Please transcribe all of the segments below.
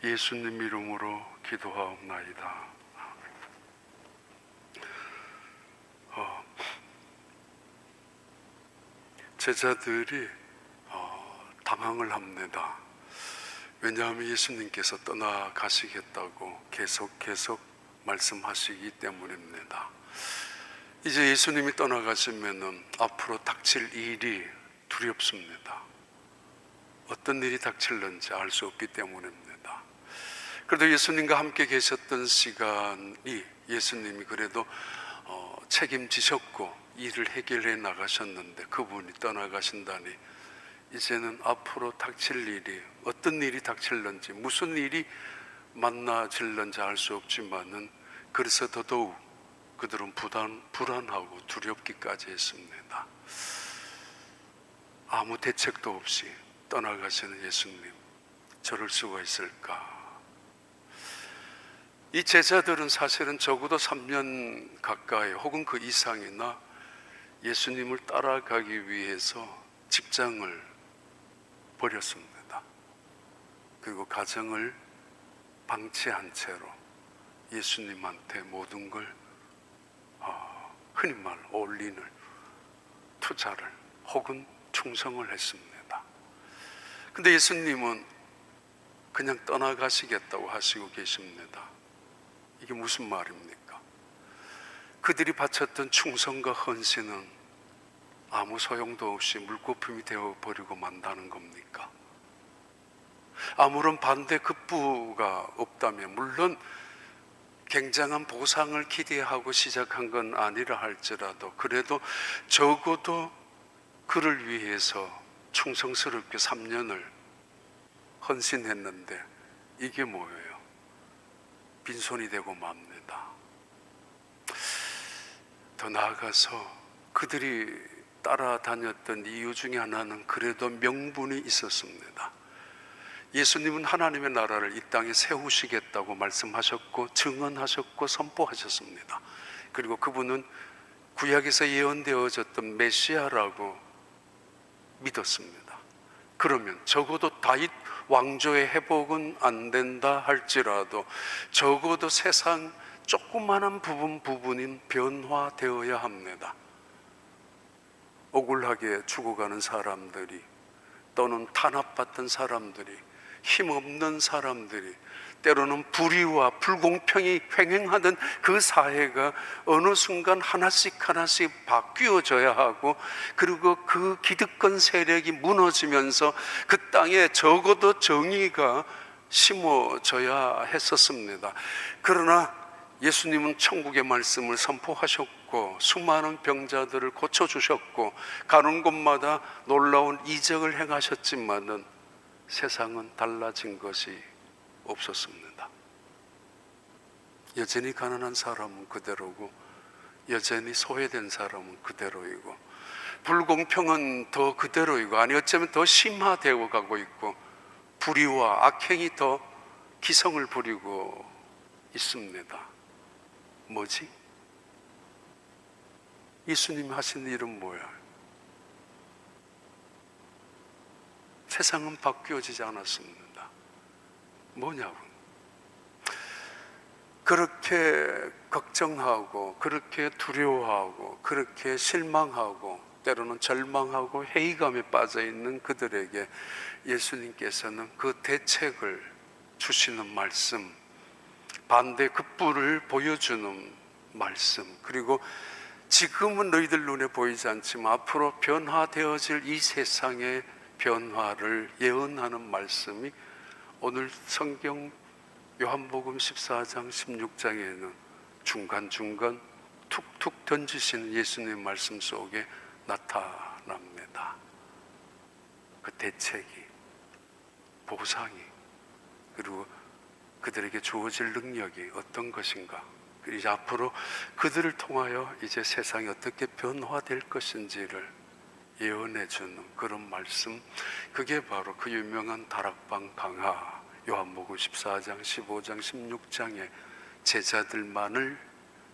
예수님 이름으로 기도하옵나이다. 제자들이 당황을 합니다. 왜냐하면 예수님께서 떠나가시겠다고 계속 말씀하시기 때문입니다. 이제 예수님이 떠나가시면은 앞으로 닥칠 일이 두렵습니다. 어떤 일이 닥칠는지 알 수 없기 때문입니다. 그래도 예수님과 함께 계셨던 시간이 예수님이 그래도 책임지셨고 일을 해결해 나가셨는데 그분이 떠나가신다니 이제는 앞으로 닥칠 일이 어떤 일이 닥칠는지 무슨 일이 만나질는지 알 수 없지만은 그래서 더더욱 그들은 불안하고 두렵기까지 했습니다. 아무 대책도 없이 떠나가시는 예수님, 저럴 수가 있을까? 이 제자들은 사실은 적어도 3년 가까이 혹은 그 이상이나 예수님을 따라가기 위해서 직장을 버렸습니다. 그리고 가정을 방치한 채로 예수님한테 모든 걸 흔히 말 올인을, 투자를 혹은 충성을 했습니다. 근데 예수님은 그냥 떠나가시겠다고 하시고 계십니다. 이게 무슨 말입니까? 그들이 바쳤던 충성과 헌신은 아무 소용도 없이 물거품이 되어버리고 만다는 겁니까? 아무런 반대 급부가 없다면, 물론 굉장한 보상을 기대하고 시작한 건 아니라 할지라도 그래도 적어도 그를 위해서 충성스럽게 3년을 헌신했는데 이게 뭐예요? 빈손이 되고 맙니다. 더 나아가서 그들이 따라다녔던 이유 중에 하나는 그래도 명분이 있었습니다. 예수님은 하나님의 나라를 이 땅에 세우시겠다고 말씀하셨고 증언하셨고 선포하셨습니다. 그리고 그분은 구약에서 예언되어졌던 메시아라고 믿었습니다. 그러면 적어도 다윗 왕조의 회복은 안 된다 할지라도 적어도 세상 조그마한 부분인 변화되어야 합니다. 억울하게 죽어가는 사람들이 또는 탄압받던 사람들이 힘없는 사람들이 때로는 불의와 불공평이 횡행하던 그 사회가 어느 순간 하나씩 바뀌어져야 하고 그리고 그 기득권 세력이 무너지면서 그 땅에 적어도 정의가 심어져야 했었습니다. 그러나 예수님은 천국의 말씀을 선포하셨고 수많은 병자들을 고쳐주셨고 가는 곳마다 놀라운 이적을 행하셨지만은 세상은 달라진 것이 없었습니다. 여전히 가난한 사람은 그대로고 여전히 소외된 사람은 그대로이고 불공평은 더 그대로이고 아니 어쩌면 더 심화되어 가고 있고 불의와 악행이 더 기성을 부리고 있습니다. 뭐지? 예수님이 하신 일은 뭐야? 세상은 바뀌어지지 않았습니다. 뭐냐고? 그렇게 걱정하고 그렇게 두려워하고 그렇게 실망하고 때로는 절망하고 회의감에 빠져있는 그들에게 예수님께서는 그 대책을 주시는 말씀, 반대 급부를 보여주는 말씀, 그리고 지금은 너희들 눈에 보이지 않지만 앞으로 변화되어질 이 세상의 변화를 예언하는 말씀이 오늘 성경 요한복음 14장 16장에는 중간중간 툭툭 던지시는 예수님의 말씀 속에 나타납니다. 그 대책이, 보상이, 그리고 그들에게 주어질 능력이 어떤 것인가, 이제 앞으로 그들을 통하여 이제 세상이 어떻게 변화될 것인지를 예언해주는 그런 말씀, 그게 바로 그 유명한 다락방 강화 요한복음 14장 15장 16장의 제자들만을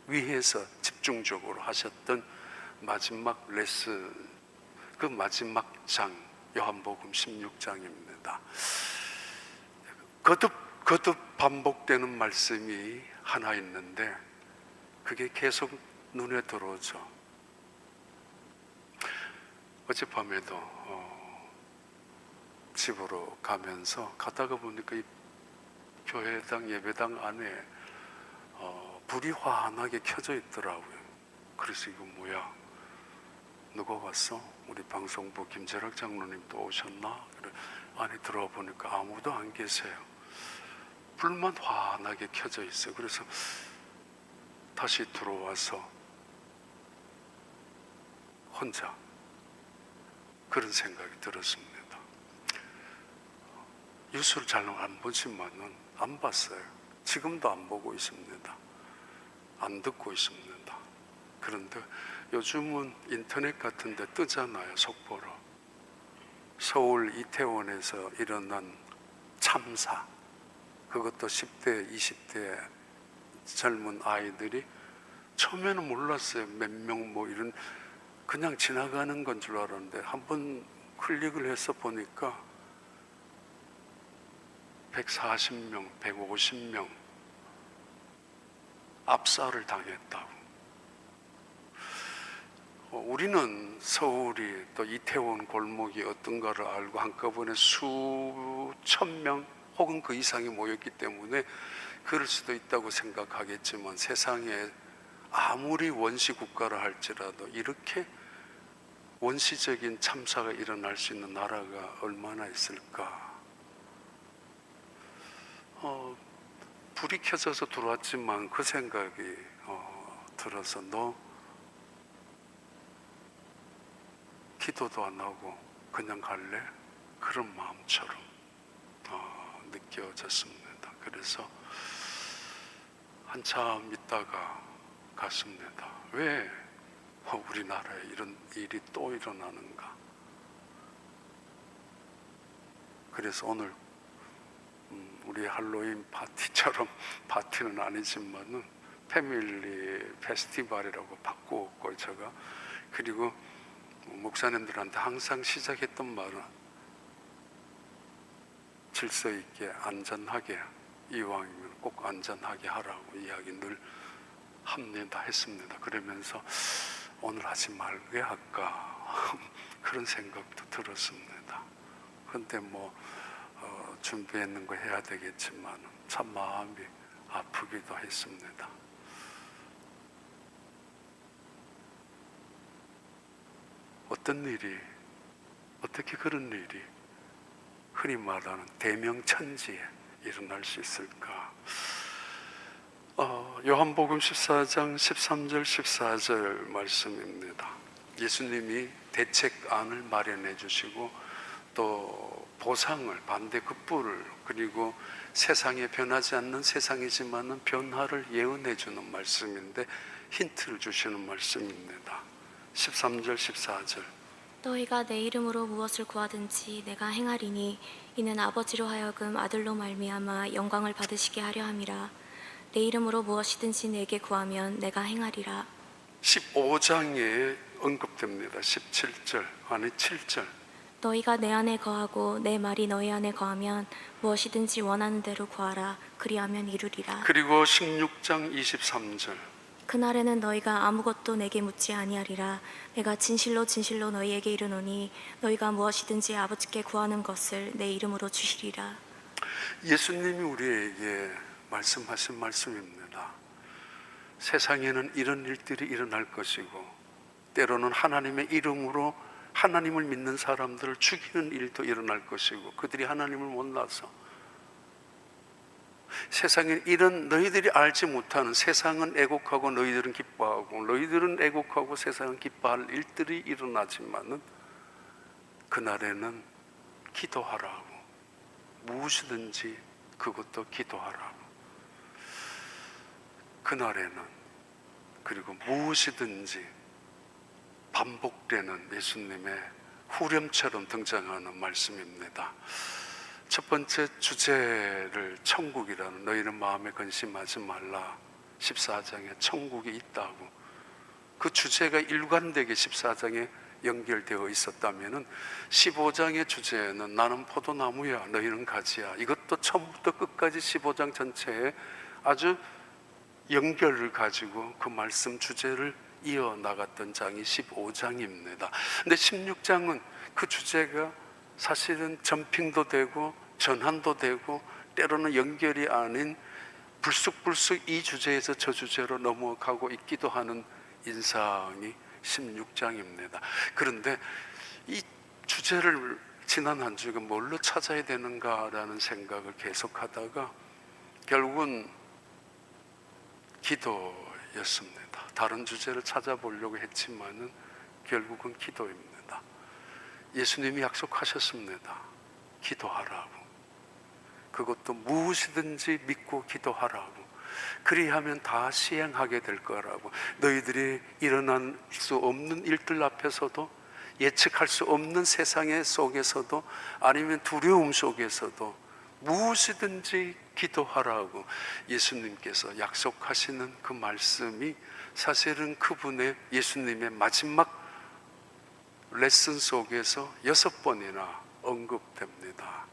위해서 집중적으로 하셨던 마지막 레슨, 그 마지막 장 요한복음 16장입니다. 거듭 거듭 반복되는 말씀이 하나 있는데 그게 계속 눈에 들어오죠. 어젯밤에도 집으로 가다가 보니까 이 교회당 예배당 안에 불이 환하게 켜져 있더라고요. 그래서 이거 뭐야? 누가 왔어? 우리 방송부 김재락 장로님도 오셨나? 안에 들어와 보니까 아무도 안 계세요. 불만 환하게 켜져 있어요. 그래서 다시 들어와서 혼자 그런 생각이 들었습니다. 뉴스를 잘 안 보지만은 안 봤어요. 지금도 안 보고 있습니다. 안 듣고 있습니다. 그런데 요즘은 인터넷 같은 데 뜨잖아요. 속보로. 서울 이태원에서 일어난 참사, 그것도 10대, 20대 젊은 아이들이 처음에는 몰랐어요. 몇 명 뭐 이런 그냥 지나가는 건 줄 알았는데 한번 클릭을 해서 보니까 140명, 150명 압살을 당했다고. 우리는 서울이 또 이태원 골목이 어떤가를 알고 한꺼번에 수천 명 혹은 그 이상이 모였기 때문에 그럴 수도 있다고 생각하겠지만 세상에 아무리 원시 국가라 할지라도 이렇게 원시적인 참사가 일어날 수 있는 나라가 얼마나 있을까? 불이 켜져서 들어왔지만 그 생각이 들어서 너 기도도 안 하고 그냥 갈래? 그런 마음처럼 느껴졌습니다. 그래서 한참 있다가 갔습니다. 왜 우리나라에 이런 일이 또 일어나는가? 그래서 오늘 우리 할로윈 파티처럼 파티는 아니지만은 패밀리 페스티벌이라고 바꾸었고 제가 그리고 목사님들한테 항상 시작했던 말은 질서 있게 안전하게 이왕이면 꼭 안전하게 하라고 이야기 늘 합니다 했습니다. 그러면서 오늘 하지 말게 할까 그런 생각도 들었습니다. 근데 준비했는 거 해야 되겠지만 참 마음이 아프기도 했습니다. 어떤 일이 어떻게 그런 일이 흔히 말하는 대명천지에 일어날 수 있을까? 요한복음 14장 13절 14절 말씀입니다. 예수님이 대책안을 마련해 주시고 또 보상을 반대 급부를 그리고 세상에 변하지 않는 세상이지만은 변화를 예언해 주는 말씀인데 힌트를 주시는 말씀입니다. 13절 14절 너희가 내 이름으로 무엇을 구하든지 내가 행하리니 이는 아버지로 하여금 아들로 말미암아 영광을 받으시게 하려 함이라. 내 이름으로 무엇이든지 내게 구하면 내가 행하리라. 15장에 언급됩니다. 17절 아니 7절 너희가 내 안에 거하고 내 말이 너희 안에 거하면 무엇이든지 원하는 대로 구하라. 그리하면 이루리라. 그리고 16장 23절 그날에는 너희가 아무것도 내게 묻지 아니하리라. 내가 진실로 진실로 너희에게 이르노니 너희가 무엇이든지 아버지께 구하는 것을 내 이름으로 주시리라. 예수님이 우리에게 말씀하신 말씀입니다. 세상에는 이런 일들이 일어날 것이고 때로는 하나님의 이름으로 하나님을 믿는 사람들을 죽이는 일도 일어날 것이고 그들이 하나님을 몰라서 세상에 이런 너희들이 알지 못하는 세상은 애곡하고 너희들은 기뻐하고 너희들은 애곡하고 세상은 기뻐할 일들이 일어나지만은 그날에는 기도하라고 무엇이든지 그것도 기도하라고 그날에는 그리고 무엇이든지 반복되는 예수님의 후렴처럼 등장하는 말씀입니다. 첫 번째 주제를 천국이라는 너희는 마음에 근심하지 말라 14장에 천국이 있다고 그 주제가 일관되게 14장에 연결되어 있었다면은 15장의 주제는 나는 포도나무야 너희는 가지야, 이것도 처음부터 끝까지 15장 전체에 아주 연결을 가지고 그 말씀 주제를 이어나갔던 장이 15장입니다. 근데 16장은 그 주제가 사실은 점핑도 되고 전환도 되고 때로는 연결이 아닌 불쑥불쑥 이 주제에서 저 주제로 넘어가고 있기도 하는 인상이 16장입니다. 그런데 이 주제를 지난 한 주가 뭘로 찾아야 되는가라는 생각을 계속하다가 결국은 기도였습니다. 다른 주제를 찾아보려고 했지만은 결국은 기도입니다. 예수님이 약속하셨습니다. 기도하라고. 그것도 무엇이든지 믿고 기도하라고. 그리하면 다 시행하게 될 거라고. 너희들이 일어날 수 없는 일들 앞에서도, 예측할 수 없는 세상의 속에서도, 아니면 두려움 속에서도 무엇이든지 기도하라고 예수님께서 약속하시는 그 말씀이 사실은 그분의 예수님의 마지막 레슨 속에서 6번이나 언급됩니다.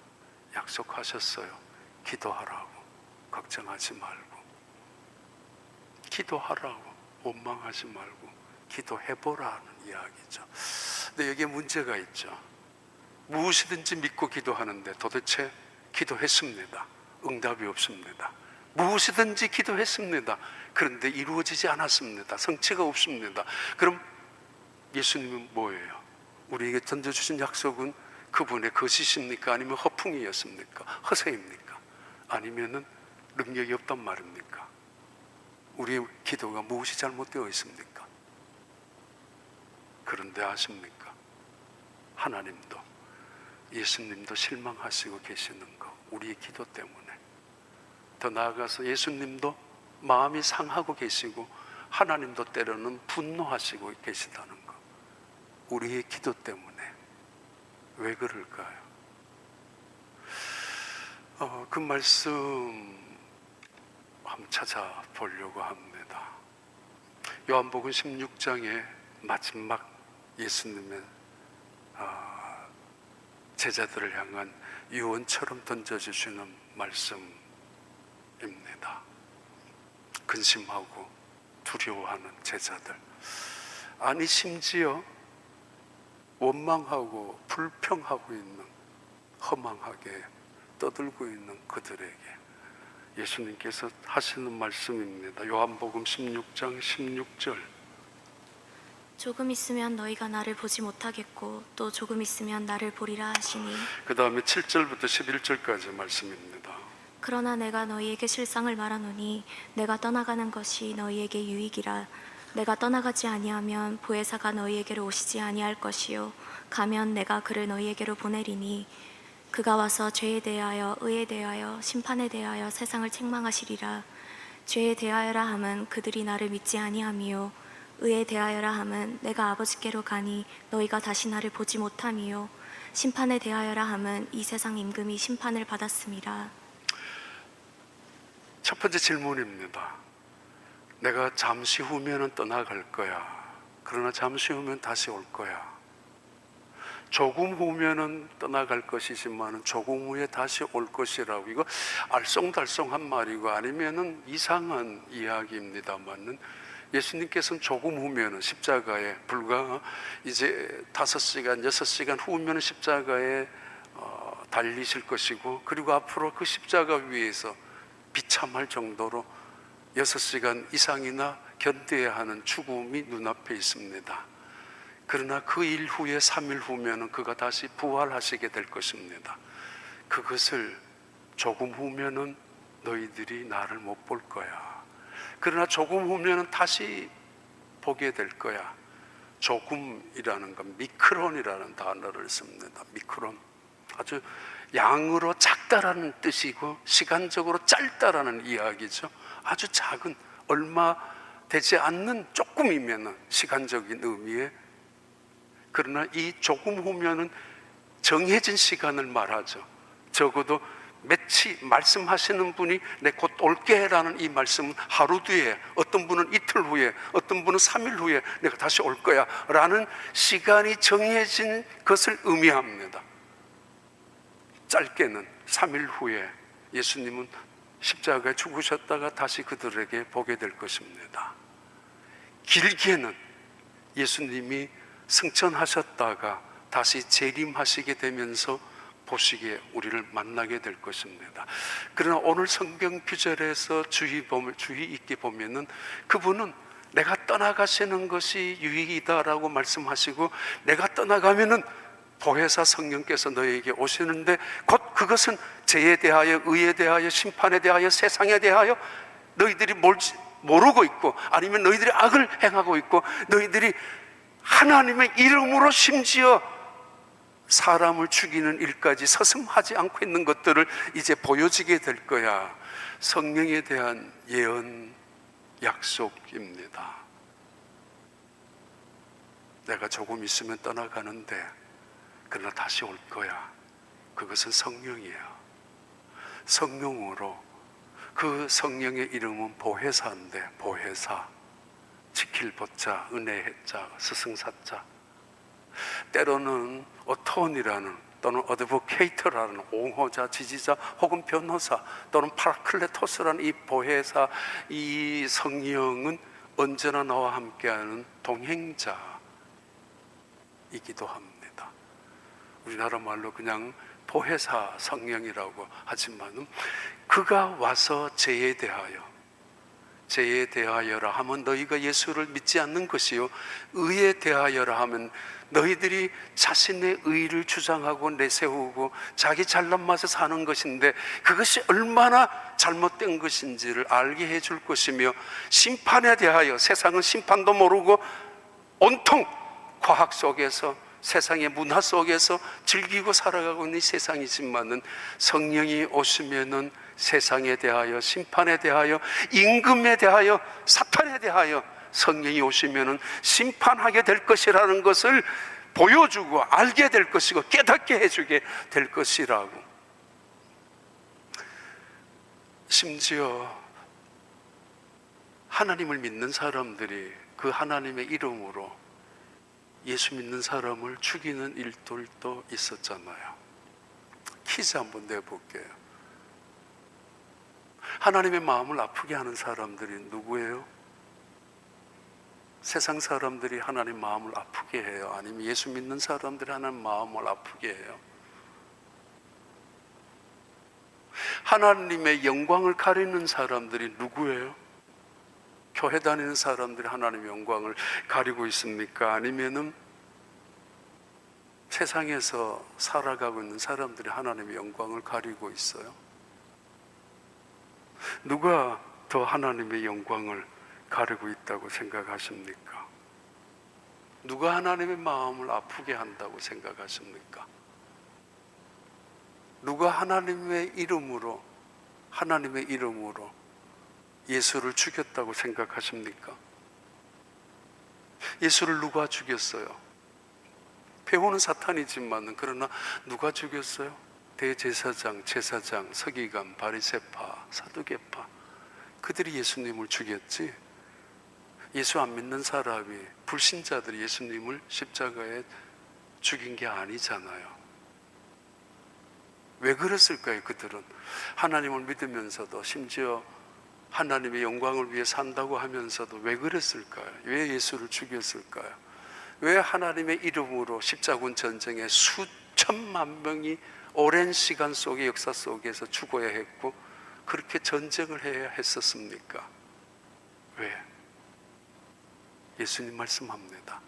약속하셨어요. 기도하라고. 걱정하지 말고, 기도하라고. 원망하지 말고 기도해보라는 이야기죠. 근데 여기에 문제가 있죠. 무엇이든지 믿고 기도하는데 도대체 기도했습니다. 응답이 없습니다. 무엇이든지 기도했습니다. 그런데 이루어지지 않았습니다. 성취가 없습니다. 그럼 예수님은 뭐예요? 우리에게 던져주신 약속은 그분의 거짓입니까? 아니면 허풍이었습니까? 허세입니까? 아니면은 능력이 없단 말입니까? 우리의 기도가 무엇이 잘못되어 있습니까? 그런데 아십니까? 하나님도 예수님도 실망하시고 계시는 거, 우리의 기도 때문에. 더 나아가서 예수님도 마음이 상하고 계시고 하나님도 때로는 분노하시고 계시다는 거, 우리의 기도 때문에. 왜 그럴까요? 그 말씀 한번 찾아보려고 합니다. 요한복음 16장의 마지막 예수님의 제자들을 향한 유언처럼 던져주시는 말씀입니다. 근심하고 두려워하는 제자들, 아니 심지어 원망하고 불평하고 있는, 허망하게 떠들고 있는 그들에게 예수님께서 하시는 말씀입니다. 요한복음 16장 16절. 조금 있으면 너희가 나를 보지 못하겠고 또 조금 있으면 나를 보리라 하시니, 그 다음에 7절부터 11절까지 말씀입니다. 그러나 내가 너희에게 실상을 말하노니 내가 떠나가는 것이 너희에게 유익이라. 내가 떠나가지 아니하면 보혜사가 너희에게로 오시지 아니할 것이요 가면 내가 그를 너희에게로 보내리니 그가 와서 죄에 대하여 의에 대하여 심판에 대하여 세상을 책망하시리라. 죄에 대하여라 함은 그들이 나를 믿지 아니함이요 의에 대하여라 함은 내가 아버지께로 가니 너희가 다시 나를 보지 못함이요 심판에 대하여라 함은 이 세상 임금이 심판을 받았음이라. 첫 번째 질문입니다. 내가 잠시 후면은 떠나갈 거야. 그러나 잠시 후면 다시 올 거야. 조금 후면은 떠나갈 것이지만 조금 후에 다시 올 것이라고. 이거 알쏭달쏭한 말이고 아니면은 이상한 이야기입니다만은 예수님께서는 조금 후면은 십자가에 불과 이제 5시간, 6시간 후면은 십자가에 달리실 것이고, 그리고 앞으로 그 십자가 위에서 비참할 정도로 6시간 이상이나 견뎌야 하는 죽음이 눈앞에 있습니다. 그러나 그 일 후에 3일 후면은 그가 다시 부활하시게 될 것입니다. 그것을 조금 후면은 너희들이 나를 못 볼 거야. 그러나 조금 후면은 다시 보게 될 거야. 조금이라는 건 미크론이라는 단어를 씁니다. 미크론. 아주 양으로 작다라는 뜻이고 시간적으로 짧다라는 이야기죠. 아주 작은, 얼마 되지 않는 조금이면은 시간적인 의미에. 그러나 이 조금 후면은 정해진 시간을 말하죠. 적어도 며칠 말씀하시는 분이 내 곧 올게 라는 이 말씀은 하루 뒤에, 어떤 분은 이틀 후에, 어떤 분은 3일 후에 내가 다시 올 거야 라는 시간이 정해진 것을 의미합니다. 짧게는 3일 후에 예수님은 십자가에 죽으셨다가 다시 그들에게 보게 될 것입니다. 길게는 예수님이 승천하셨다가 다시 재림하시게 되면서 보시기에 우리를 만나게 될 것입니다. 그러나 오늘 성경 구절에서 주의 있게 보면은 그분은 내가 떠나가시는 것이 유익이다라고 말씀하시고, 내가 떠나가면은 보혜사 성령께서 너에게 오시는데 곧 그것은 죄에 대하여, 의에 대하여, 심판에 대하여, 세상에 대하여 너희들이 모르고 있고, 아니면 너희들이 악을 행하고 있고, 너희들이 하나님의 이름으로 심지어 사람을 죽이는 일까지 서슴하지 않고 있는 것들을 이제 보여지게 될 거야. 성령에 대한 예언, 약속입니다. 내가 조금 있으면 떠나가는데 그러나 다시 올 거야. 그것은 성령이야. 성령으로, 그 성령의 이름은 보혜사인데, 보혜사, 지킬 보자, 은혜의 자, 스승사자, 때로는 어토니라는 또는 어드보케이터라는 옹호자, 지지자 혹은 변호사 또는 파라클레토스라는 이 보혜사, 이 성령은 언제나 나와 함께하는 동행자이기도 합니다. 우리나라 말로 그냥 보혜사 성령이라고 하지만 그가 와서 죄에 대하여라 하면 너희가 예수를 믿지 않는 것이요, 의에 대하여라 하면 너희들이 자신의 의를 주장하고 내세우고 자기 잘난 맛에 사는 것인데 그것이 얼마나 잘못된 것인지를 알게 해줄 것이며, 심판에 대하여, 세상은 심판도 모르고 온통 과학 속에서, 세상의 문화 속에서 즐기고 살아가고 있는 세상이지만은 성령이 오시면은 세상에 대하여, 심판에 대하여, 임금에 대하여, 사탄에 대하여 성령이 오시면은 심판하게 될 것이라는 것을 보여주고 알게 될 것이고 깨닫게 해주게 될 것이라고. 심지어 하나님을 믿는 사람들이 그 하나님의 이름으로 예수 믿는 사람을 죽이는 일들도 있었잖아요. 퀴즈 한번 내볼게요. 하나님의 마음을 아프게 하는 사람들이 누구예요? 세상 사람들이 하나님 마음을 아프게 해요? 아니면 예수 믿는 사람들이 하나님 마음을 아프게 해요? 하나님의 영광을 가리는 사람들이 누구예요? 교회 다니는 사람들이 하나님의 영광을 가리고 있습니까? 아니면은 세상에서 살아가고 있는 사람들이 하나님의 영광을 가리고 있어요? 누가 더 하나님의 영광을 가리고 있다고 생각하십니까? 누가 하나님의 마음을 아프게 한다고 생각하십니까? 누가 하나님의 이름으로 예수를 죽였다고 생각하십니까? 예수를 누가 죽였어요? 배우는 사탄이지만 그러나 누가 죽였어요? 대제사장, 제사장, 서기관, 바리새파, 사두개파, 그들이 예수님을 죽였지, 예수 안 믿는 사람이, 불신자들이 예수님을 십자가에 죽인 게 아니잖아요. 왜 그랬을까요? 그들은 하나님을 믿으면서도, 심지어 하나님의 영광을 위해 산다고 하면서도 왜 그랬을까요? 왜 예수를 죽였을까요? 왜 하나님의 이름으로 십자군 전쟁에 수천만 명이 오랜 시간 속의 역사 속에서 죽어야 했고 그렇게 전쟁을 해야 했었습니까? 왜? 예수님 말씀합니다.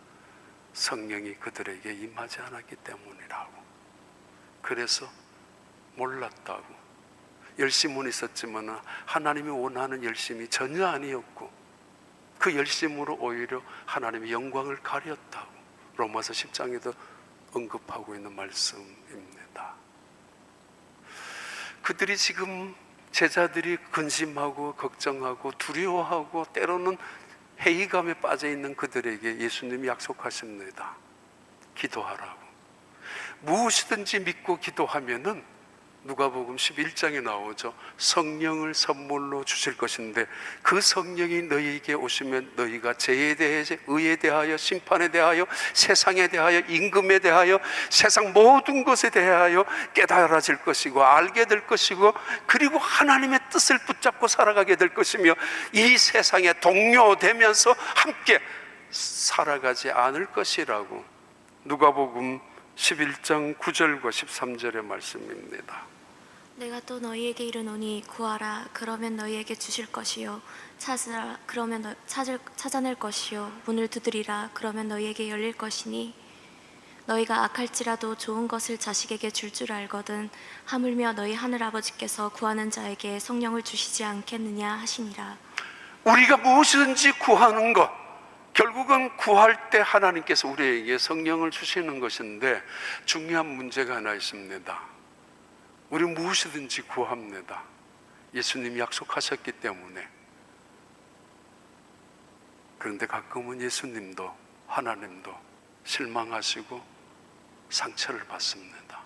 성령이 그들에게 임하지 않았기 때문이라고. 그래서 몰랐다고. 열심은 있었지만 하나님이 원하는 열심이 전혀 아니었고 그 열심으로 오히려 하나님의 영광을 가렸다고 로마서 10장에도 언급하고 있는 말씀입니다. 그들이 지금, 제자들이 근심하고 걱정하고 두려워하고 때로는 회의감에 빠져 있는 그들에게 예수님이 약속하십니다. 기도하라고. 무엇이든지 믿고 기도하면은 누가복음 11장에 나오죠. 성령을 선물로 주실 것인데 그 성령이 너희에게 오시면 너희가 죄에 대해, 의에 대하여, 심판에 대하여, 세상에 대하여, 임금에 대하여, 세상 모든 것에 대하여 깨달아질 것이고 알게 될 것이고, 그리고 하나님의 뜻을 붙잡고 살아가게 될 것이며, 이 세상에 동료되면서 함께 살아가지 않을 것이라고 누가복음 11장 9절과 13절의 말씀입니다. 내가 또 너희에게 이르노니 구하라 그러면 너희에게 주실 것이요 찾으라 그러면 찾아낼 것이요 문을 두드리라 그러면 너희에게 열릴 것이니 너희가 악할지라도 좋은 것을 자식에게 줄 줄 알거든 하물며 너희 하늘아버지께서 구하는 자에게 성령을 주시지 않겠느냐 하시니라. 우리가 무엇이든지 구하는 것, 결국은 구할 때 하나님께서 우리에게 성령을 주시는 것인데, 중요한 문제가 하나 있습니다. 우리 무엇이든지 구합니다. 예수님이 약속하셨기 때문에. 그런데 가끔은 예수님도 하나님도 실망하시고 상처를 받습니다.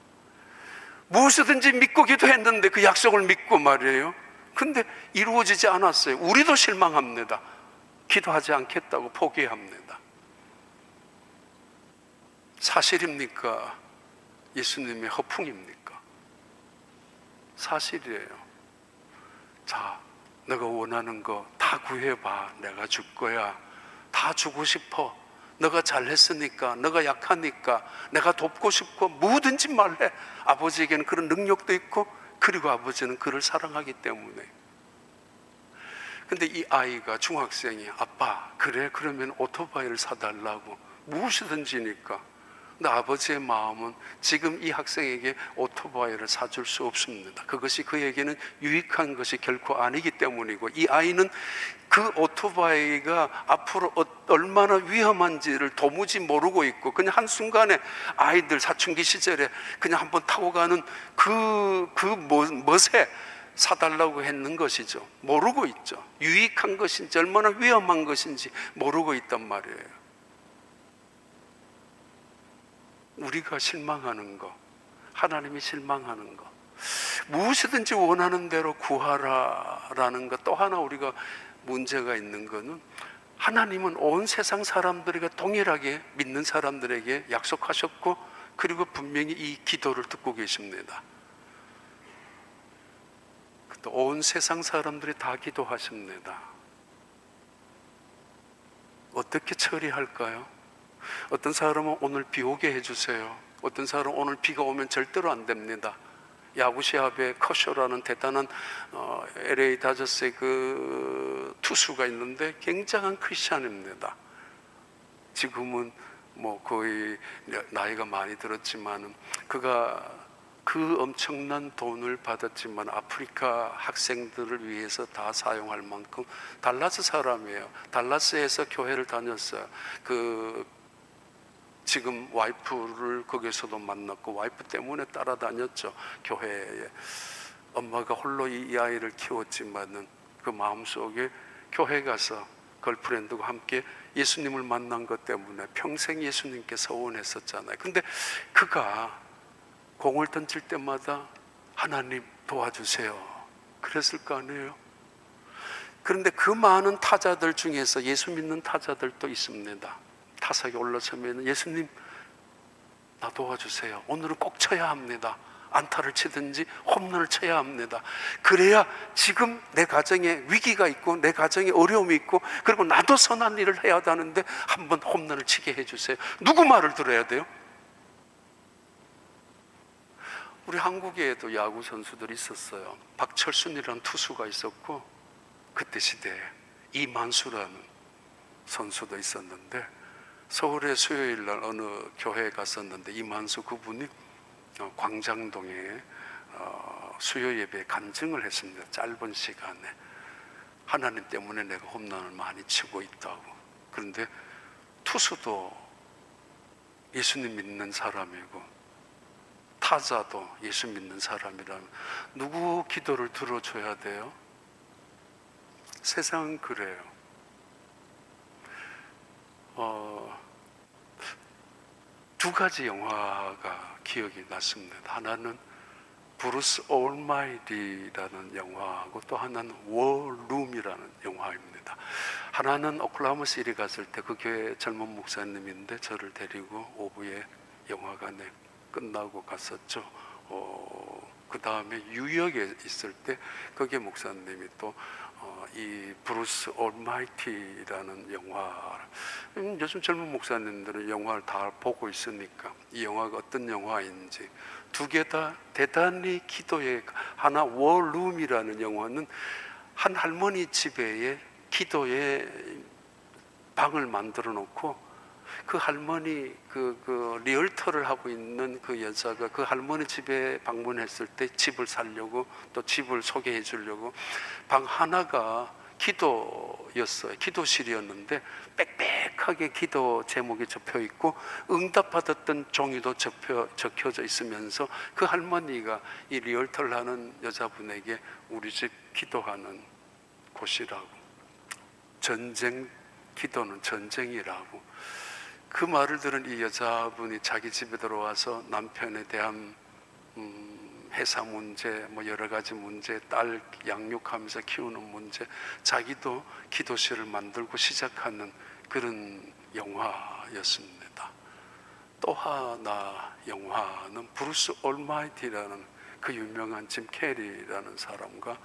무엇이든지 믿고 기도했는데 그 약속을 믿고 말이에요. 근데 이루어지지 않았어요. 우리도 실망합니다. 기도하지 않겠다고 포기합니다. 사실입니까? 예수님의 허풍입니까? 사실이에요. 자, 너가 원하는 거 다 구해봐. 내가 줄 거야. 다 주고 싶어. 너가 잘했으니까, 너가 약하니까 내가 돕고 싶고 뭐든지 말해. 아버지에게는 그런 능력도 있고, 그리고 아버지는 그를 사랑하기 때문에. 근데 이 아이가, 중학생이, 아빠 그래 그러면 오토바이를 사달라고, 무엇이든지니까. 근데 아버지의 마음은 지금 이 학생에게 오토바이를 사줄 수 없습니다. 그것이 그에게는 유익한 것이 결코 아니기 때문이고, 이 아이는 그 오토바이가 앞으로 얼마나 위험한지를 도무지 모르고 있고, 그냥 한순간에 아이들 사춘기 시절에 그냥 한번 타고 가는 멋에 사달라고 했는 것이죠. 모르고 있죠. 유익한 것인지 얼마나 위험한 것인지 모르고 있단 말이에요. 우리가 실망하는 거, 하나님이 실망하는 거, 무엇이든지 원하는 대로 구하라라는 것. 또 하나 우리가 문제가 있는 거는, 하나님은 온 세상 사람들에게 동일하게 믿는 사람들에게 약속하셨고, 그리고 분명히 이 기도를 듣고 계십니다. 또 온 세상 사람들이 다 기도하십니다. 어떻게 처리할까요? 어떤 사람은 오늘 비 오게 해주세요. 어떤 사람은 오늘 비가 오면 절대로 안 됩니다. 야구 시합에 커쇼라는 대단한 LA 다저스의 그 투수가 있는데 굉장한 크리스찬입니다. 지금은 뭐 거의 나이가 많이 들었지만, 그가 그 엄청난 돈을 받았지만 아프리카 학생들을 위해서 다 사용할 만큼 달라스 사람이에요. 달라스에서 교회를 다녔어요. 지금 와이프를 거기서도 만났고, 와이프 때문에 따라다녔죠. 교회에. 엄마가 홀로 이 아이를 키웠지만은 그 마음속에 교회 가서 걸프렌드와 함께 예수님을 만난 것 때문에 평생 예수님께 서원했었잖아요. 근데 그가 공을 던질 때마다 하나님 도와주세요 그랬을 거 아니에요. 그런데 그 많은 타자들 중에서 예수 믿는 타자들도 있습니다. 타석에 올라서면 예수님 나 도와주세요. 오늘은 꼭 쳐야 합니다. 안타를 치든지 홈런을 쳐야 합니다. 그래야 지금 내 가정에 위기가 있고 내 가정에 어려움이 있고, 그리고 나도 선한 일을 해야 하는데 한번 홈런을 치게 해주세요. 누구 말을 들어야 돼요? 우리 한국에도 야구 선수들이 있었어요. 박철순이라는 투수가 있었고, 그때 시대에 이만수라는 선수도 있었는데, 서울의 수요일날 어느 교회에 갔었는데 이만수 그분이 광장동에 수요 예배에 간증을 했습니다. 짧은 시간에. 하나님 때문에 내가 홈런을 많이 치고 있다고. 그런데 투수도 예수님 믿는 사람이고 타자도 예수 믿는 사람이라면 누구 기도를 들어줘야 돼요? 세상은 그래요. 두 가지 영화가 기억이 났습니다. 하나는 브루스 올마이티라는 영화하고 또 하나는 워룸이라는 영화입니다. 하나는 오클라호마 시리 갔을 때 그 교회 젊은 목사님인데 저를 데리고 오후에 영화관에 끝나고 갔었죠. 그 다음에 뉴욕에 있을 때 거기에 목사님이 또 이 브루스 올마이티라는 영화, 요즘 젊은 목사님들은 영화를 다 보고 있으니까 이 영화가 어떤 영화인지 두 개 다 대단히 기도에, 하나 워룸이라는 영화는 한 할머니 집에 기도에 방을 만들어 놓고 그 할머니 그 리얼터를 하고 있는 그 여자가 그 할머니 집에 방문했을 때 집을 살려고 또 집을 소개해 주려고 방 하나가 기도였어요. 기도실이었는데 빽빽하게 기도 제목이 적혀 있고 응답받았던 종이도 적혀져 있으면서 그 할머니가 이 리얼터를 하는 여자분에게 우리 집 기도하는 곳이라고, 전쟁 기도는 전쟁이라고, 그 말을 들은 이 여자분이 자기 집에 들어와서 남편에 대한 회사 문제, 뭐 여러 가지 문제, 딸 양육하면서 키우는 문제, 자기도 기도실을 만들고 시작하는 그런 영화였습니다. 또 하나 영화는 브루스 올마이티라는 그 유명한 짐 캐리라는 사람과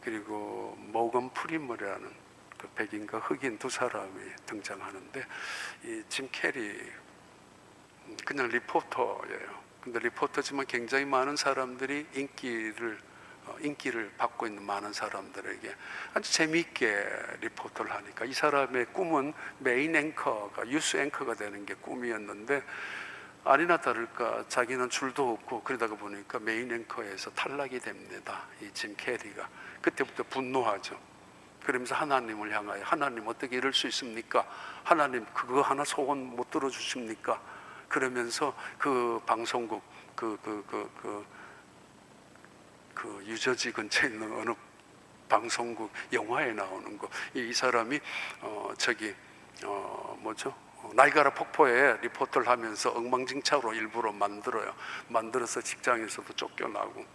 그리고 모건 프리머라는 그 백인과 흑인 두 사람이 등장하는데, 이 짐 캐리 그냥 리포터예요. 근데 리포터지만 굉장히 많은 사람들이 인기를 받고 있는 많은 사람들에게 아주 재미있게 리포터를 하니까 이 사람의 꿈은 메인 앵커가, 뉴스 앵커가 되는 게 꿈이었는데 아니나 다를까 자기는 줄도 없고 그러다가 보니까 메인 앵커에서 탈락이 됩니다. 이 짐 캐리가 그때부터 분노하죠. 그러면서 하나님을 향하여, 하나님 어떻게 이럴 수 있습니까? 하나님 그거 하나 소원 못 들어주십니까? 그러면서 그 방송국 그 유저지 근처에 있는 어느 방송국 영화에 나오는 거, 이 사람이 나이가라 폭포에 리포터를 하면서 엉망진창으로 일부러 만들어서 직장에서도 쫓겨나고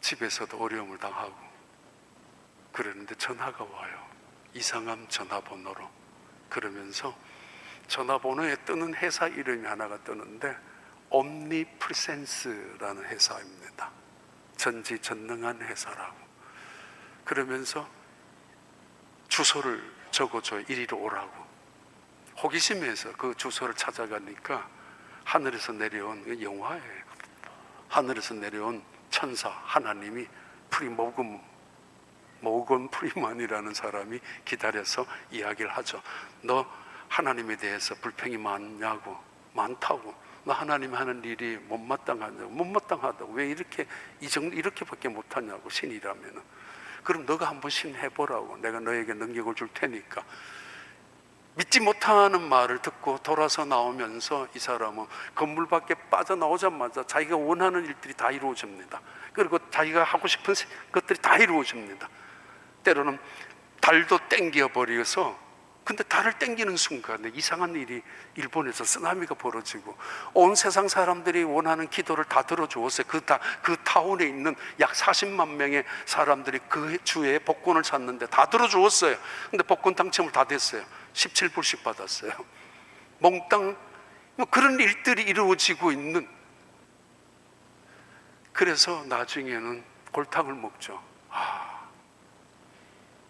집에서도 어려움을 당하고 그러는데 전화가 와요. 이상한 전화번호로. 그러면서 전화번호에 뜨는 회사 이름이 하나가 뜨는데 옴니프리센스라는 회사입니다. 전지전능한 회사라고. 그러면서 주소를 적어줘요. 이리로 오라고. 호기심에서 그 주소를 찾아가니까 하늘에서 내려온, 영화예요. 하늘에서 내려온 천사 하나님이 모건 프리만이라는 사람이 기다려서 이야기를 하죠. 너 하나님에 대해서 불평이 많냐고. 많다고. 너 하나님이 하는 일이 못마땅하냐고. 못마땅하다고. 왜 이렇게밖에 못하냐고, 신이라면은. 그럼 너가 한번 신 해보라고. 내가 너에게 능력을 줄 테니까. 믿지 못하는 말을 듣고 돌아서 나오면서 이 사람은 건물 밖에 빠져나오자마자 자기가 원하는 일들이 다 이루어집니다. 그리고 자기가 하고 싶은 것들이 다 이루어집니다. 때로는 달도 땡겨버려서, 근데 달을 땡기는 순간에 이상한 일이, 일본에서 쓰나미가 벌어지고 온 세상 사람들이 원하는 기도를 다 들어주었어요. 그 타운에 있는 약 40만 명의 사람들이 그 주에 복권을 샀는데 다 들어주었어요. 근데 복권 당첨을 다 됐어요. 17불씩 받았어요. 몽땅 그런 일들이 이루어지고 있는. 그래서 나중에는 골탕을 먹죠.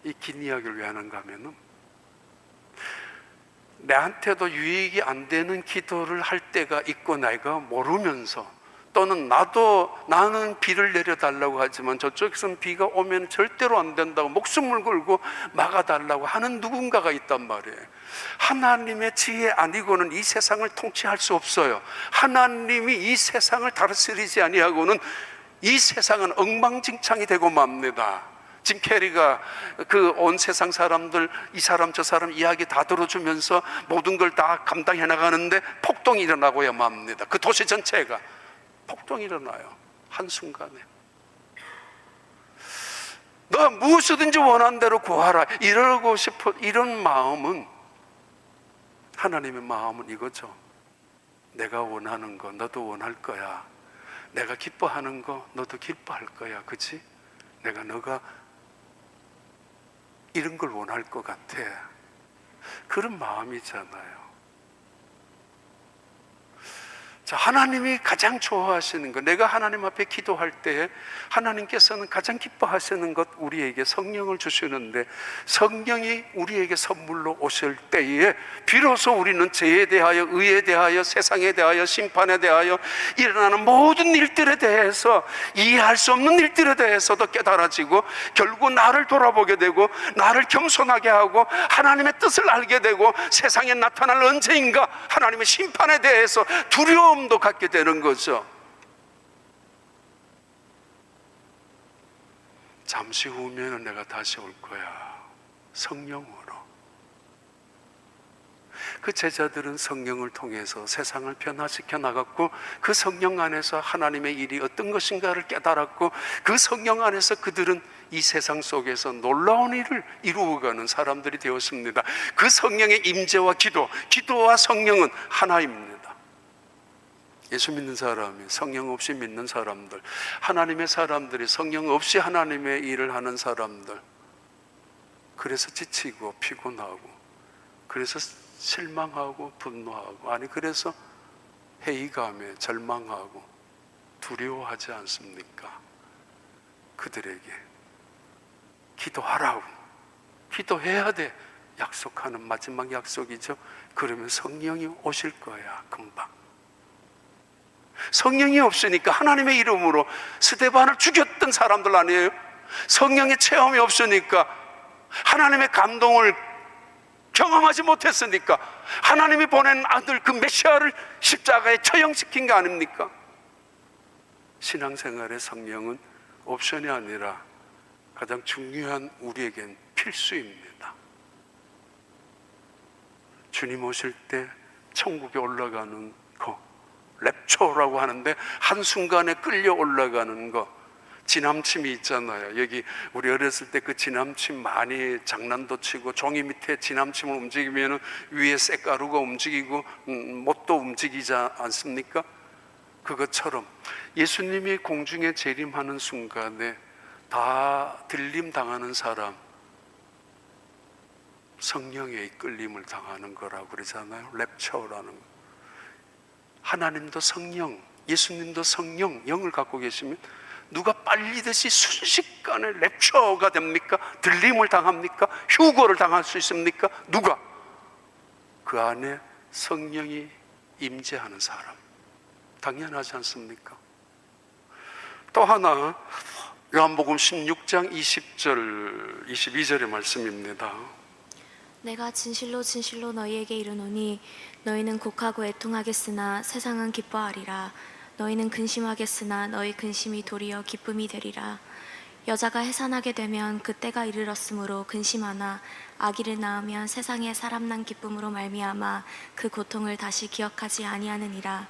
이 긴 이야기를 왜 하는가 하면은, 내한테도 유익이 안 되는 기도를 할 때가 있고 내가 모르면서, 또는 나는 비를 내려달라고 하지만 저쪽에서는 비가 오면 절대로 안 된다고 목숨을 걸고 막아달라고 하는 누군가가 있단 말이에요. 하나님의 지혜 아니고는 이 세상을 통치할 수 없어요. 하나님이 이 세상을 다스리지 아니하고는 이 세상은 엉망진창이 되고 맙니다. 짐 캐리가 그 온 세상 사람들, 이 사람 저 사람 이야기 다 들어주면서 모든 걸 다 감당해 나가는데 폭동이 일어나고야 맙니다. 그 도시 전체가 폭동이 일어나요. 한순간에. 너 무엇이든지 원하는 대로 구하라 이러고 싶어. 이런 마음은, 하나님의 마음은 이거죠. 내가 원하는 거 너도 원할 거야. 내가 기뻐하는 거 너도 기뻐할 거야, 그치? 내가 너가 이런 걸 원할 것 같아. 그런 마음이잖아요. 자, 하나님이 가장 좋아하시는 것, 내가 하나님 앞에 기도할 때 하나님께서는 가장 기뻐하시는 것, 우리에게 성령을 주시는데, 성령이 우리에게 선물로 오실 때에 비로소 우리는 죄에 대하여, 의에 대하여, 세상에 대하여, 심판에 대하여 일어나는 모든 일들에 대해서, 이해할 수 없는 일들에 대해서도 깨달아지고, 결국 나를 돌아보게 되고, 나를 겸손하게 하고, 하나님의 뜻을 알게 되고, 세상에 나타날 언제인가 하나님의 심판에 대해서 두려움도 갖게 되는 거죠. 잠시 후면 내가 다시 올 거야. 성령으로. 그 제자들은 성령을 통해서 세상을 변화시켜 나갔고, 그 성령 안에서 하나님의 일이 어떤 것인가를 깨달았고, 그 성령 안에서 그들은 이 세상 속에서 놀라운 일을 이루어가는 사람들이 되었습니다. 그 성령의 임재와 기도와 성령은 하나입니다. 예수 믿는 사람이, 성령 없이 믿는 사람들, 하나님의 사람들이 성령 없이 하나님의 일을 하는 사람들, 그래서 지치고 피곤하고, 그래서 실망하고 분노하고, 아니 그래서 회의감에 절망하고 두려워하지 않습니까? 그들에게 기도하라고, 기도해야 돼 약속하는 마지막 약속이죠. 그러면 성령이 오실 거야, 금방. 성령이 없으니까, 하나님의 이름으로 스데반을 죽였던 사람들 아니에요? 성령의 체험이 없으니까, 하나님의 감동을 경험하지 못했으니까, 하나님이 보낸 아들 그 메시아를 십자가에 처형시킨 거 아닙니까? 신앙생활의 성령은 옵션이 아니라 가장 중요한, 우리에겐 필수입니다. 주님 오실 때 천국에 올라가는 거, 랩초라고 하는데, 한순간에 끌려 올라가는 거, 지남침이 있잖아요. 여기 우리 어렸을 때 그 지남침 많이 장난도 치고, 종이 밑에 지남침을 움직이면 위에 쇳가루가 움직이고 못도 움직이지 않습니까? 그것처럼 예수님이 공중에 재림하는 순간에 다 들림 당하는 사람, 성령의 끌림을 당하는 거라고 그러잖아요. 랩처라는 거. 하나님도 성령, 예수님도 성령, 영을 갖고 계시면 누가 빨리듯이 순식간에 랩처가 됩니까? 들림을 당합니까? 휴거를 당할 수 있습니까? 누가? 그 안에 성령이 임재하는 사람, 당연하지 않습니까? 또 하나, 요한복음 16장 20절 22절의 말씀입니다. 내가 진실로 진실로 너희에게 이르노니 너희는 곡하고 애통하겠으나 세상은 기뻐하리라. 너희는 근심하겠으나 너희 근심이 도리어 기쁨이 되리라. 여자가 해산하게 되면 그 때가 이르렀으므로 근심하나 아기를 낳으면 세상에 사람 난 기쁨으로 말미암아 그 고통을 다시 기억하지 아니하느니라.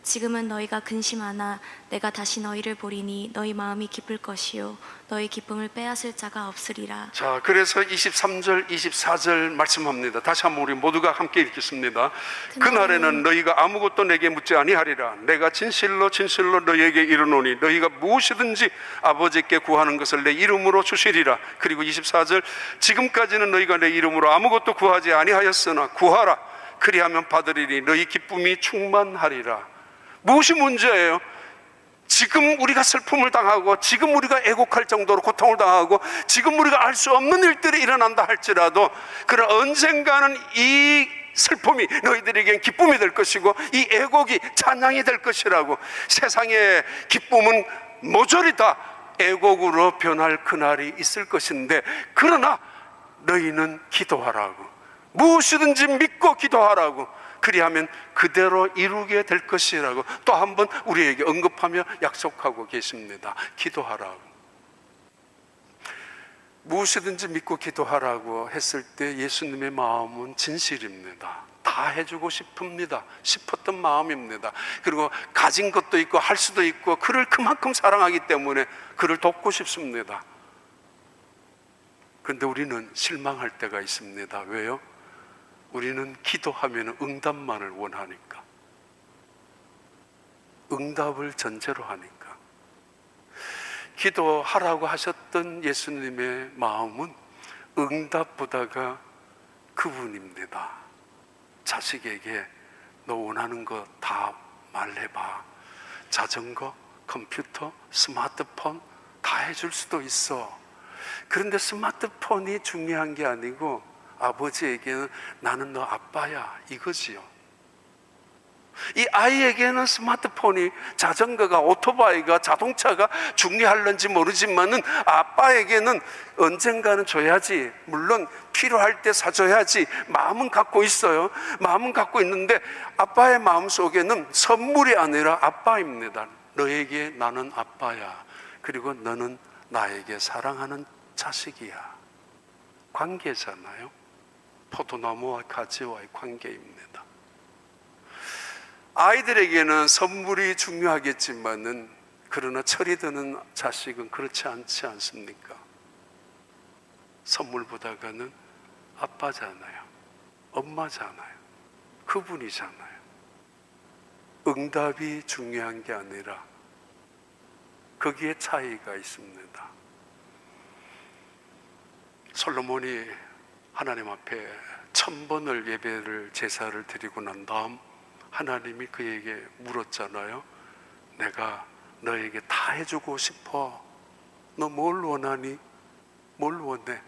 지금은 너희가 근심하나 내가 다시 너희를 보리니 너희 마음이 기쁠 것이요 너희 기쁨을 빼앗을 자가 없으리라. 자, 그래서 23절 24절 말씀합니다. 다시 한번 우리 모두가 함께 읽겠습니다. 그날에는 너희가 아무것도 내게 묻지 아니하리라. 내가 진실로 진실로 너희에게 이르노니 너희가 무엇이든지 아버지께 구하는 것을 내 이름으로 주시리라. 그리고 24절, 지금까지는 너희가 내 이름으로 아무것도 구하지 아니하였으나 구하라. 그리하면 받으리니 너희 기쁨이 충만하리라. 무엇이 문제예요? 지금 우리가 슬픔을 당하고, 지금 우리가 애곡할 정도로 고통을 당하고, 지금 우리가 알 수 없는 일들이 일어난다 할지라도, 그러나 언젠가는 이 슬픔이 너희들에겐 기쁨이 될 것이고, 이 애곡이 찬양이 될 것이라고. 세상의 기쁨은 모조리 다 애곡으로 변할 그날이 있을 것인데, 그러나 너희는 기도하라고, 무엇이든지 믿고 기도하라고, 그리하면 그대로 이루게 될 것이라고 또 한 번 우리에게 언급하며 약속하고 계십니다. 기도하라고. 무엇이든지 믿고 기도하라고 했을 때 예수님의 마음은 진실입니다. 다 해주고 싶었던 마음입니다. 그리고 가진 것도 있고 할 수도 있고, 그를 그만큼 사랑하기 때문에 그를 돕고 싶습니다. 그런데 우리는 실망할 때가 있습니다. 왜요? 우리는 기도하면 응답만을 원하니까. 응답을 전제로 하니까. 기도하라고 하셨던 예수님의 마음은 응답보다가 그분입니다. 자식에게 너 원하는 거 다 말해봐. 자전거, 컴퓨터, 스마트폰 다 해줄 수도 있어. 그런데 스마트폰이 중요한 게 아니고 아버지에게는 나는 너 아빠야 이거지요. 이 아이에게는 스마트폰이, 자전거가, 오토바이가, 자동차가 중요할런지 모르지만은 아빠에게는 언젠가는 줘야지, 물론 필요할 때 사줘야지 마음은 갖고 있어요. 마음은 갖고 있는데 아빠의 마음 속에는 선물이 아니라 아빠입니다. 너에게 나는 아빠야. 그리고 너는 나에게 사랑하는 자식이야. 관계잖아요. 포도나무와 가지와의 관계입니다. 아이들에게는 선물이 중요하겠지만은 그러나 철이 드는 자식은 그렇지 않지 않습니까? 선물보다가는 아빠잖아요. 엄마잖아요. 그분이잖아요. 응답이 중요한 게 아니라 거기에 차이가 있습니다. 솔로몬이 하나님 앞에 1000번을 예배를 제사를 드리고 난 다음 하나님이 그에게 물었잖아요. 내가 너에게 다 해주고 싶어. 너 뭘 원하니? 뭘 원해?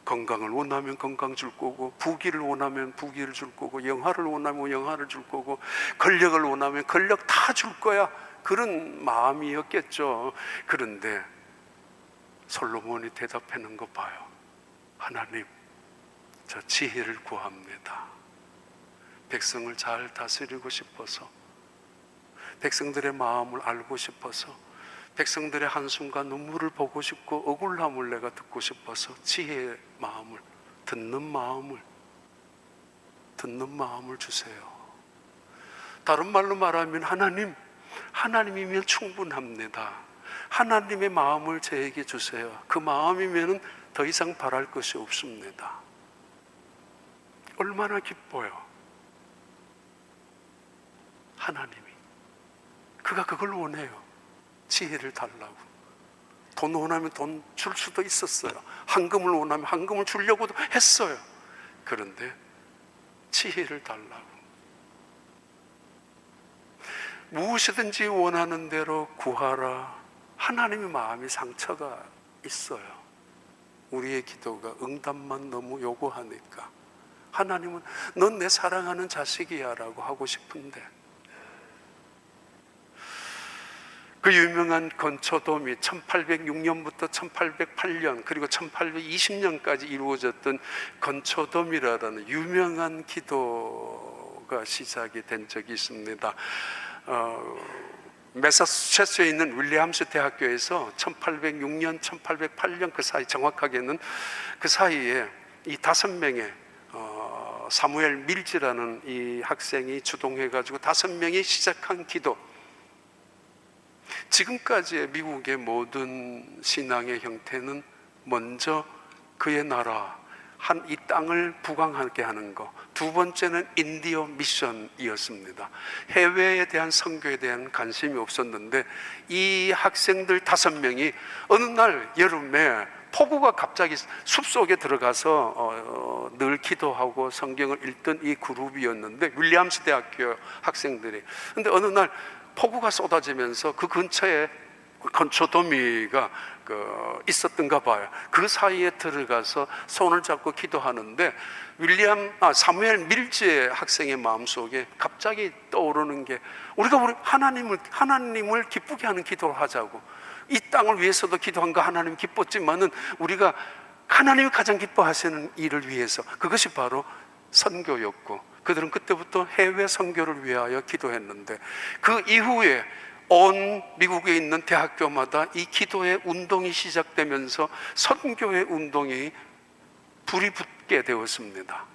건강을 원하면 건강 줄 거고, 부귀를 원하면 부귀를 줄 거고, 영화를 원하면 영화를 줄 거고, 권력을 원하면 권력 다 줄 거야. 그런 마음이었겠죠. 그런데 솔로몬이 대답하는 거 봐요. 하나님, 저 지혜를 구합니다. 백성을 잘 다스리고 싶어서, 백성들의 마음을 알고 싶어서, 백성들의 한숨과 눈물을 보고 싶고 억울함을 내가 듣고 싶어서 지혜의 마음을, 듣는 마음을 주세요. 다른 말로 말하면 하나님이면 충분합니다. 하나님의 마음을 저에게 주세요. 그 마음이면 더 이상 바랄 것이 없습니다. 얼마나 기뻐요. 하나님이 그가 그걸 원해요. 지혜를 달라고. 돈 원하면 돈 줄 수도 있었어요. 황금을 원하면 황금을 주려고도 했어요. 그런데 지혜를 달라고. 무엇이든지 원하는 대로 구하라. 하나님의 마음이 상처가 있어요. 우리의 기도가 응답만 너무 요구하니까 하나님은 넌 내 사랑하는 자식이야 라고 하고 싶은데, 그 유명한 건초돔이 1806년부터 1808년 그리고 1820년까지 이루어졌던 건초돔이라는 유명한 기도가 시작이 된 적이 있습니다. 매사추세츠에 있는 윌리엄스 대학교에서 1806년, 1808년 그 사이, 정확하게는 그 사이에 이 5명의 사무엘 밀즈라는 이 학생이 주동해가지고 5명이 시작한 기도. 지금까지의 미국의 모든 신앙의 형태는 먼저 그의 나라, 이 땅을 부강하게 하는 것, 두 번째는 인디어 미션이었습니다. 해외에 대한 선교에 대한 관심이 없었는데 이 학생들 5명이 어느 날 여름에 폭우가 갑자기 숲속에 들어가서 늘 기도하고 성경을 읽던 이 그룹이었는데, 윌리엄스 대학교 학생들이. 근데 어느 날 폭우가 쏟아지면서 그 근처에 건초더미가 있었던가 봐요. 그 사이에 들어가서 손을 잡고 기도하는데 사무엘 밀즈의 학생의 마음속에 갑자기 떠오르는 게, 우리가 하나님을 기쁘게 하는 기도를 하자고. 이 땅을 위해서도 기도한 거 하나님 기뻤지만은 우리가 하나님이 가장 기뻐하시는 일을 위해서, 그것이 바로 선교였고, 그들은 그때부터 해외 선교를 위하여 기도했는데, 그 이후에 온 미국에 있는 대학교마다 이 기도의 운동이 시작되면서 선교의 운동이 불이 붙게 되었습니다.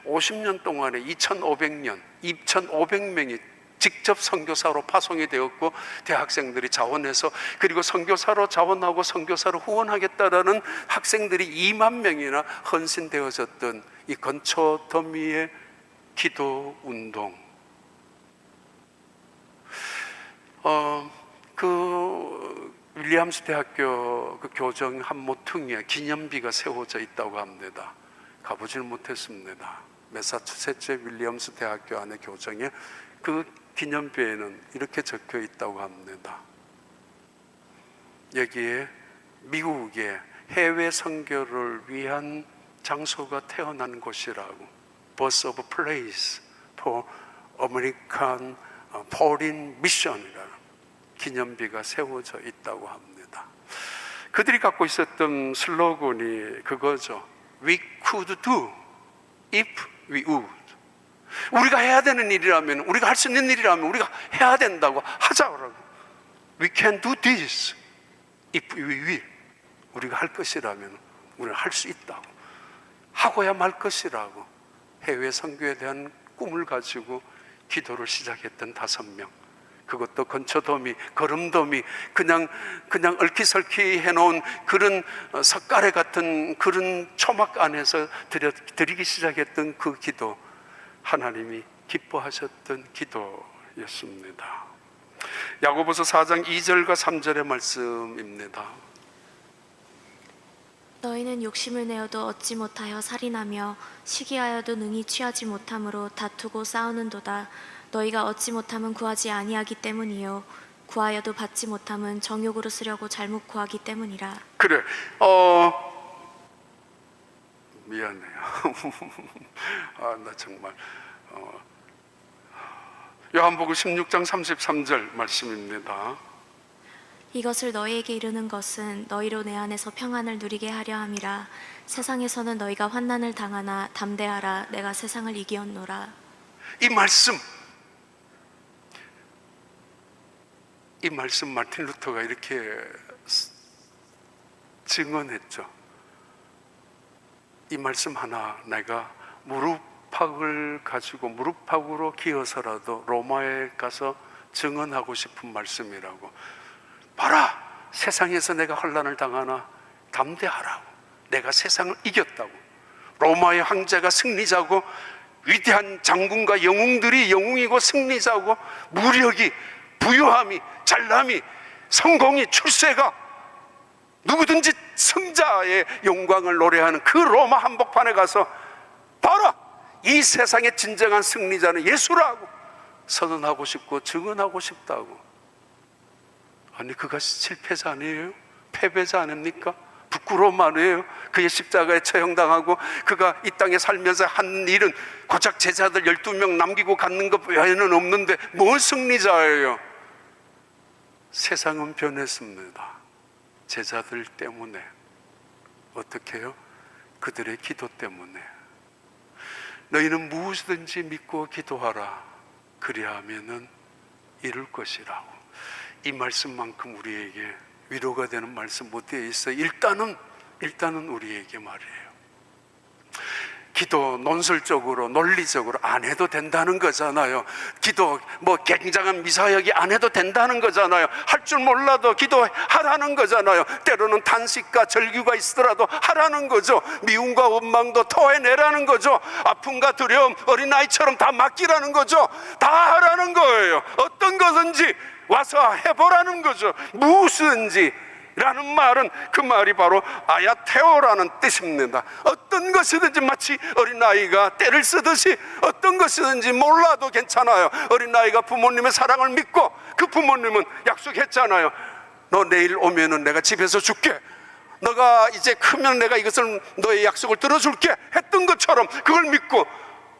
50년 동안에 2,500명이 직접 선교사로 파송이 되었고, 대학생들이 자원해서, 그리고 선교사로 자원하고 선교사로 후원하겠다라는 학생들이 2만 명이나 헌신되어졌던 이 건초더미의 기도 운동. 그 윌리엄스 대학교 그 교정 한 모퉁이에 기념비가 세워져 있다고 합니다. 가보질 못했습니다. 매사추세츠 윌리엄스 대학교 안에 교정에 그 기념비에는 이렇게 적혀 있다고 합니다. 여기에 미국의 해외 선교를 위한 장소가 태어난 곳이라고, Birth of Place for American Foreign Mission이라는 기념비가 세워져 있다고 합니다. 그들이 갖고 있었던 슬로건이 그거죠. We could do if we would. 우리가 해야 되는 일이라면, 우리가 할 수 있는 일이라면 우리가 해야 된다고 하자고. We can do this if we will. 우리가 할 것이라면 우리는 할 수 있다고, 하고야 말 것이라고 해외 선교에 대한 꿈을 가지고 기도를 시작했던 5명. 그것도 건초더미, 거름더미, 그냥 얼키설키 해놓은 그런 석가래 같은 그런 초막 안에서 드리기 시작했던 그 기도, 하나님이 기뻐하셨던 기도였습니다. 야고보서 4장 2절과 3절의 말씀입니다. 너희는 욕심을 내어도 얻지 못하여 살인하며 시기하여도 능히 취하지 못함으로 다투고 싸우는도다. 너희가 얻지 못함은 구하지 아니하기 때문이요 구하여도 받지 못함은 정욕으로 쓰려고 잘못 구하기 때문이라. 그래, 미안해요. 나 정말 요한복음 16장 33절 말씀입니다. 이것을 너희에게 이르는 것은 너희로 내 안에서 평안을 누리게 하려 함이라. 세상에서는 너희가 환난을 당하나 담대하라. 내가 세상을 이기었노라. 이 말씀 마틴 루터가 이렇게 증언했죠. 이 말씀 하나 내가 무릎팍을 가지고 무릎팍으로 기어서라도 로마에 가서 증언하고 싶은 말씀이라고. 봐라, 세상에서 내가 환난을 당하나 담대하라고. 내가 세상을 이겼다고. 로마의 황제가 승리자고, 위대한 장군과 영웅들이 영웅이고 승리자고, 무력이, 부유함이, 잘남이, 성공이, 출세가, 누구든지 승자의 영광을 노래하는 그 로마 한복판에 가서 봐라, 이 세상의 진정한 승리자는 예수라고 선언하고 싶고 증언하고 싶다고. 아니, 그가 실패자 아니에요? 패배자 아닙니까? 부끄러움 아니에요? 그의 십자가에 처형당하고 그가 이 땅에 살면서 한 일은 고작 제자들 12명 남기고 갖는 것 외에는 없는데 뭘 승리자예요? 세상은 변했습니다. 제자들 때문에. 어떻게 해요? 그들의 기도 때문에. 너희는 무엇이든지 믿고 기도하라. 그리하면은 이룰 것이라고. 이 말씀만큼 우리에게 위로가 되는 말씀 못 되어 있어요. 일단은 우리에게 말이에요. 기도 논술적으로 논리적으로 안 해도 된다는 거잖아요. 기도 굉장한 미사역이 안 해도 된다는 거잖아요. 할 줄 몰라도 기도하라는 거잖아요. 때로는 탄식과 절규가 있더라도 하라는 거죠. 미움과 원망도 토해내라는 거죠. 아픔과 두려움 어린아이처럼 다 맡기라는 거죠. 다 하라는 거예요. 어떤 것인지 와서 해보라는 거죠. 무엇인지 라는 말은, 그 말이 바로 아야테오라는 뜻입니다. 어떤 것이든지, 마치 어린아이가 떼를 쓰듯이 어떤 것이든지 몰라도 괜찮아요. 어린아이가 부모님의 사랑을 믿고 그 부모님은 약속했잖아요. 너 내일 오면은 내가 집에서 줄게. 너가 이제 크면 내가 이것을 너의 약속을 들어줄게 했던 것처럼 그걸 믿고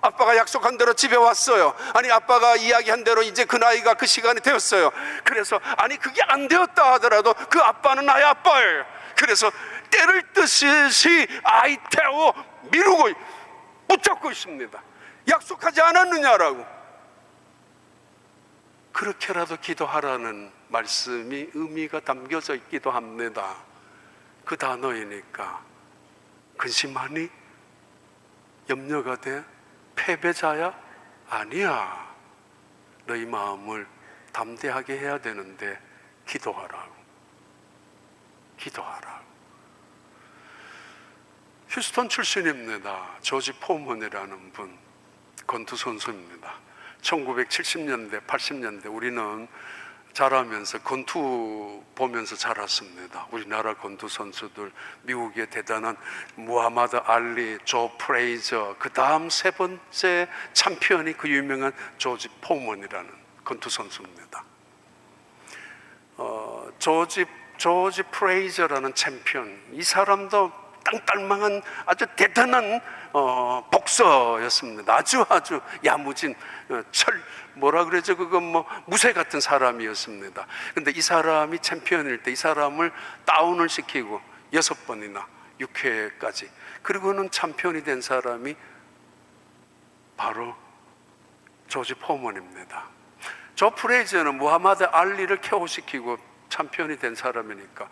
아빠가 약속한 대로 집에 왔어요. 아니, 아빠가 이야기한 대로 이제 그 나이가 그 시간이 되었어요. 그래서 아니, 그게 안 되었다 하더라도 그 아빠는 나의 아빠예요. 그래서 때를 뜨듯이 아이테오 미루고 붙잡고 있습니다. 약속하지 않았느냐라고. 그렇게라도 기도하라는 말씀이 의미가 담겨져 있기도 합니다. 그 단어이니까 근심하니? 염려가 돼? 패배자야? 아니야. 너희 마음을 담대하게 해야 되는데 기도하라. 휴스턴 출신입니다. 조지 포먼이라는 분, 권투 선수입니다. 1970년대, 80년대 우리는 자라면서 권투 보면서 자랐습니다. 우리나라 권투 선수들, 미국의 대단한 무하마드 알리, 조 프레이저, 그 다음 세 번째 챔피언이 그 유명한 조지 포먼이라는 권투 선수입니다. 조지 프레이저라는 챔피언, 이 사람도 땅땅망한 아주 대단한 복서였습니다. 아주 야무진 뭐라 그러죠? 그건 뭐 무쇠 같은 사람이었습니다. 근데 이 사람이 챔피언일 때 이 사람을 다운을 시키고 6번이나 6회까지, 그리고는 챔피언이 된 사람이 바로 조지 포먼입니다. 조 프레이저는 무하마드 알리를 KO시키고 챔피언이 된 사람이니까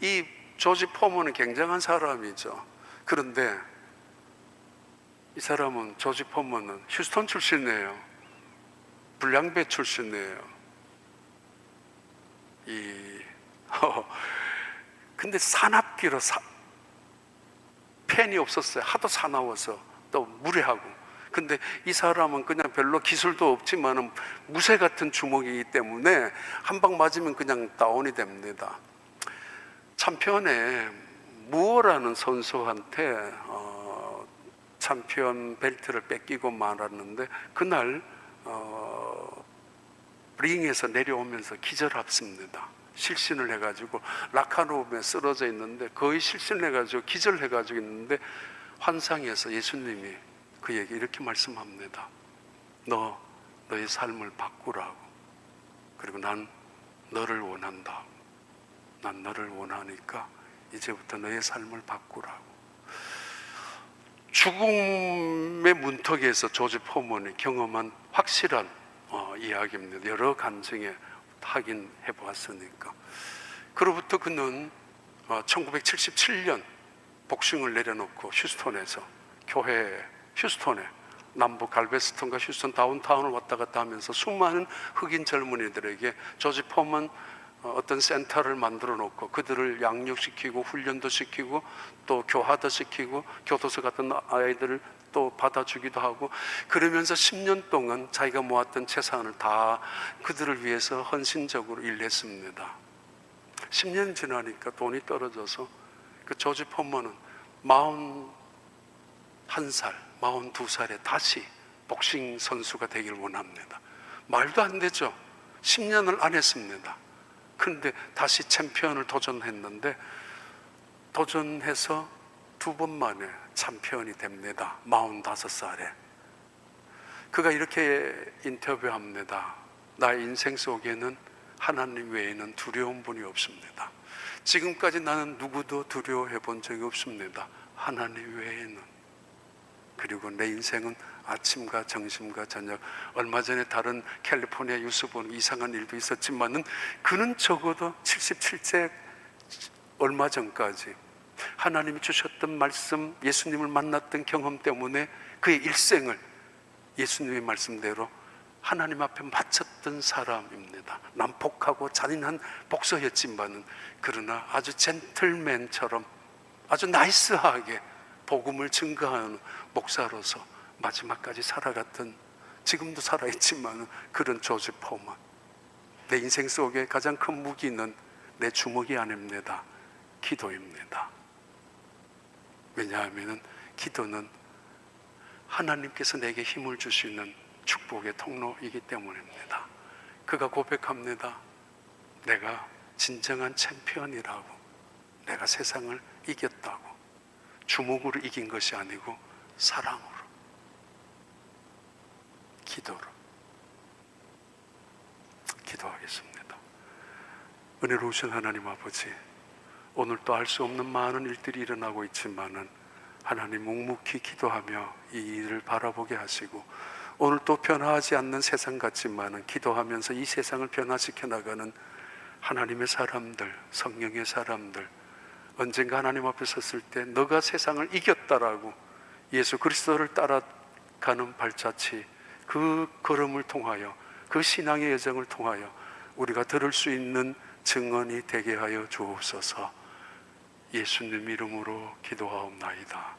이 조지 포먼은 굉장한 사람이죠. 그런데 이 사람은, 조지 포먼은 휴스턴 출신이에요. 불량배 출신이에요. 근데 사납기로 팬이 없었어요. 하도 사나워서, 또 무례하고. 근데 이 사람은 그냥 별로 기술도 없지만 무쇠 같은 주먹이기 때문에 한 방 맞으면 그냥 다운이 됩니다. 챔피언의 무어라는 선수한테 챔피언 벨트를 뺏기고 말았는데, 그날 링에서 내려오면서 기절했습니다. 실신을 해가지고 라카룸에 쓰러져 있는데, 거의 실신해가지고 기절해가지고 있는데, 환상에서 예수님이 그에게 이렇게 말씀합니다. 너의 삶을 바꾸라고. 그리고 난 너를 원한다. 난 너를 원하니까 이제부터 너의 삶을 바꾸라고. 죽음의 문턱에서 조지 포먼이 경험한 확실한 이야기입니다. 여러 간증에 확인해 보았으니까. 그로부터 그는 1977년 복싱을 내려놓고 휴스턴에서, 교회 휴스턴에, 남부 갈베스턴과 휴스턴 다운타운을 왔다 갔다 하면서 수많은 흑인 젊은이들에게 조지 포먼 어떤 센터를 만들어 놓고 그들을 양육시키고 훈련도 시키고 또 교화도 시키고 교도소 같은 아이들을 또 받아주기도 하고, 그러면서 10년 동안 자기가 모았던 재산을 다 그들을 위해서 헌신적으로 일했습니다. 10년 지나니까 돈이 떨어져서 그 조지 포먼은 41살, 42살에 다시 복싱 선수가 되길 원합니다. 말도 안 되죠. 10년을 안 했습니다. 그런데 다시 챔피언을 도전했는데, 도전해서 2번 만에 챔피언이 됩니다. 45살에. 그가 이렇게 인터뷰합니다. 나의 인생 속에는 하나님 외에는 두려운 분이 없습니다. 지금까지 나는 누구도 두려워해 본 적이 없습니다. 하나님 외에는. 그리고 내 인생은 아침과 점심과 저녁, 얼마 전에 다른 캘리포니아 뉴스 보는 이상한 일도 있었지만은 그는 적어도 77세 얼마 전까지 하나님이 주셨던 말씀, 예수님을 만났던 경험 때문에 그의 일생을 예수님의 말씀대로 하나님 앞에 바쳤던 사람입니다. 난폭하고 잔인한 복서였지만은 그러나 아주 젠틀맨처럼 아주 나이스하게 복음을 증거하는 목사로서 마지막까지 살아갔던, 지금도 살아있지만 그런 조지 포먼. 내 인생 속에 가장 큰 무기는 내 주먹이 아닙니다. 기도입니다. 왜냐하면 기도는 하나님께서 내게 힘을 주시는 축복의 통로이기 때문입니다. 그가 고백합니다. 내가 진정한 챔피언이라고. 내가 세상을 이겼다고. 주먹으로 이긴 것이 아니고 사랑으로, 기도로. 기도하겠습니다. 은혜로우신 하나님 아버지, 오늘 또 알 수 없는 많은 일들이 일어나고 있지만은 하나님 묵묵히 기도하며 이 일을 바라보게 하시고, 오늘 또 변화하지 않는 세상 같지만은 기도하면서 이 세상을 변화시켜 나가는 하나님의 사람들, 성령의 사람들, 언젠가 하나님 앞에 섰을 때 너가 세상을 이겼다라고 예수 그리스도를 따라가는 발자취, 그 걸음을 통하여, 그 신앙의 여정을 통하여 우리가 들을 수 있는 증언이 되게 하여 주옵소서. 예수님 이름으로 기도하옵나이다.